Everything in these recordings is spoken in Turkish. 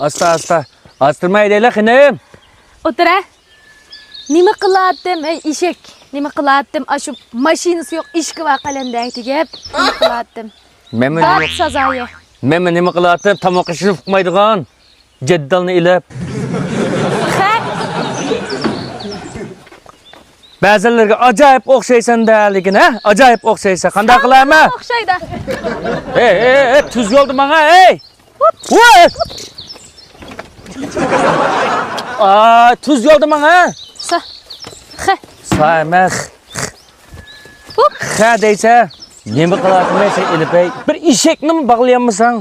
Asta. Astırmayı değil hanım. Otura. Nima qiladim ey eshak? Nima qiladim? Aşı mashinasi yo'q, ishqi va qalanday tegib. Nima qiladim? Men sazoyi. Men nima qiladim? Tamoq ishini uqmaydigan. Jaddalni ilib. Ba'zilarga ajoyib o'xshaysan-da, lekin ha? Ajoyib o'xshaysan. Qanday qilaman? O'xshaydi. Ey, tuz yo'ldi menga, ey. Voy! Tuz yo'ldi menga. Saymaq. Ha deysa, nima qilaman sen ilibey? Bir eshakni bog'layamsan?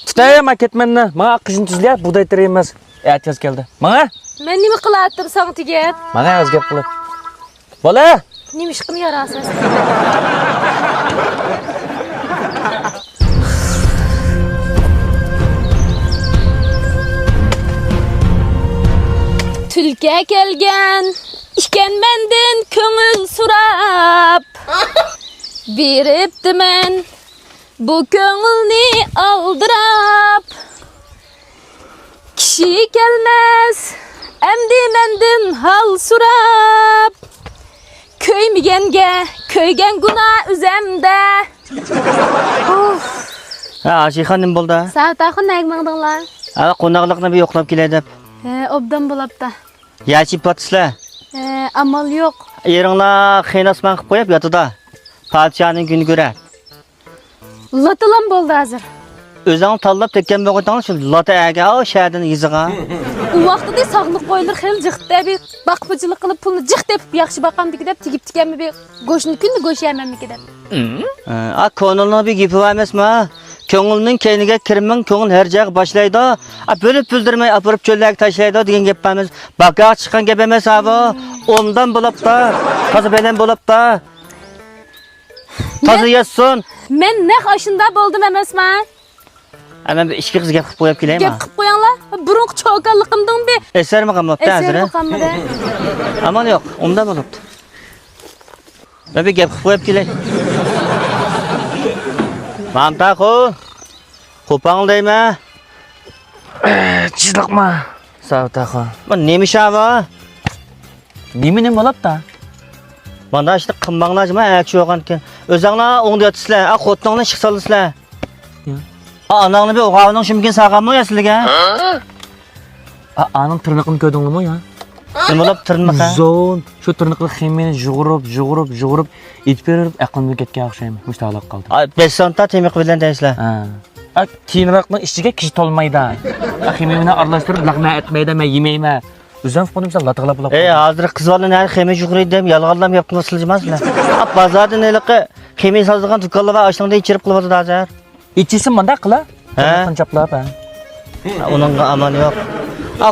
Tutayman ketmanni. Menga qishin tuzlayap, buday tiraymiz. Aytaz keldi. Menga? Men nima qiladim sen tegib? Menga o'zgap qilib. Bola! Nima ish qilib yarasiz? Tulga kelgan ishkan mendan ko'ngil so'rab beribdiman bu ko'ngilni aldirab kishi kelmas endi mendan hal so'rab köymegenge köygen günah üzemde Ha, Aşihan nima bo'ldi? Savtaxon nagmaqdinglar. Ha, qo'naqliqni bir yo'qlab kelay deb. Obdan bo'libdi. Yachib yotsizlar. Amal yo'q. Eringlar xiynasman qilib qo'yib yotida. Podshoning kuni ko'rar. Latalam bo'ldi hozir. O'zing tanlab tekkan bo'lgan shu lata aga o shahardan yizig'a. U vaqtida sog'liq qo'yilib xil jiqda bir baqpichilik qilib pulni jiq tepib yaxshi baqamdik deb tigib tikanmi bir go'shni kunni go'sh yemamniki deb. A ko'ngilni bir gapi emasmi? Ko'ngilning keyniga kirmang, ko'ngil har joyga boshlaydi. A bo'lib bildirmay apirib cho'llarga tashlaydi degan gapimiz. Baqa chiqqan gap emas bu. Ondan bo'libdi. Toza bilan bo'libdi. Toza yetsin. Men naq ashunda bo'ldim emasman. Ama bir ishga qiz gap qilib qo'yib kelaymi? Gap qilib qo'yinglar. Burunqi cho'kanliqimdan bir Esermi qamabdi hozir? Esermi qamadi? Aman yo'q, undan bo'libdi. Ben bir gap qilib qo'yib kelay. Mamtaxo. Qo'pang deymi? Chizliqma. Savtaxo. Bu nima ish bu? Nima bo'libdi? Mana işte qilmanglarmi, achi yo'g'an ekan. O'zinglar o'ngda yotsizlar, a xotiningni shiqsalizlar. Anangni bir o'g'avning shumkin saqammi sizlarga? Aning tirnoqini ko'rdingmi ya? Nima bo'lib tirnoqqa? Zon, shu tirnoqli ximini jug'urib, itib berib aqlimga ketgan o'xshaymi? Mushtaqlab qoldi. 5 sonta temiq bilan deysizlar. Keyinroqning ichiga kishi to'lmaydi. Ximini aralashtirib laqma etmaydi, men yemayman. O'zim qo'nimsa lataqlab bo'lib. Hozir qizlarni ximi jug'uraydi deb yolg'onlam yapqinlar siljimasizlar. Bozorda neliqi ximi sozdigan do'konlar va oshxonada ichirib qilyapti hozir. İçisi manda qila? Qanchaplab ha. Uningga amal yo'q.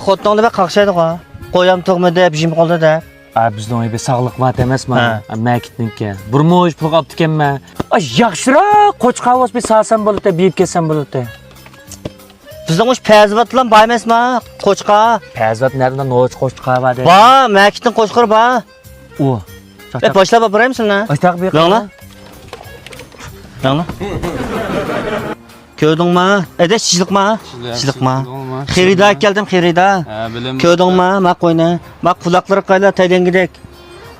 Xotiningni bir qaqshaydi qo. Qo'yam to'g'mi deb jim qoldi da. Bizning uyda sog'liq vat emasmi? Makitniki. Burmo'sh pul qopti ekanman. Yaxshiroq qo'chqavoz bir salsam bo'ladi, biyib ketsam bo'ladi. Bizning uch pazvat bilan boy emasmi? Qo'chqa. Pazvat nereden no'ch qo'chqa va de. Ba, makitning qo'chqir ba. U. Boshlab boraymisan-a? Oysaq bir. Yangla. Ko'rdingmi? Chiqliqma. Xirida keldim, xirida. Ko'rdingmi? Ma qo'yni. Ma quloqlari qayla taylangidek.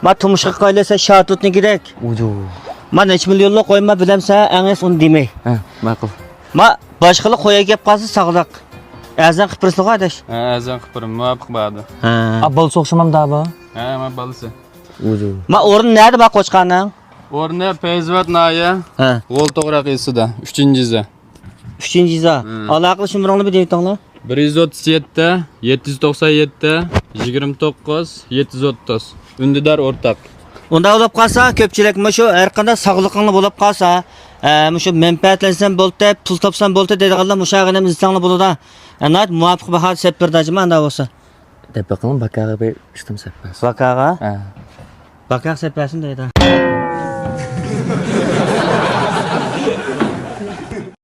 Ma tumshqi qaylasa shatutni gidek. Ma nech millionlik qo'yma bilamsa, anges uni demay. Ma'qul. Ma boshqalar qo'ya gap qolsa sog'liq. Azan qipirsiq adash. Azan qipirim, muvafiq bo'ladi. Bol so'qshimam da bu. Ma balisi. Ma o'rin nerede ma qo'chqaning? O'rni Pezvat Naya. G'ol to'g'raq esida, 3-jiza. 3-jiza. Aloqa shumringni bir deytinglar. 137 797 29 730. Undidar o'rtaq. Unda bo'lib qolsa, ko'pchilik shu har qanday sog'liqingni bo'lib qolsa, shu menfaatlansan bo'ldi, pul topsan bo'ldi deydiganlar mushag'ini izlanglar bo'ladi. Anat muvafiq baho sep berdajmi anda bo'lsa. Deb bakalım bakaga bir ishtim seppas. Bakaga? Bakaq seppasin deydi.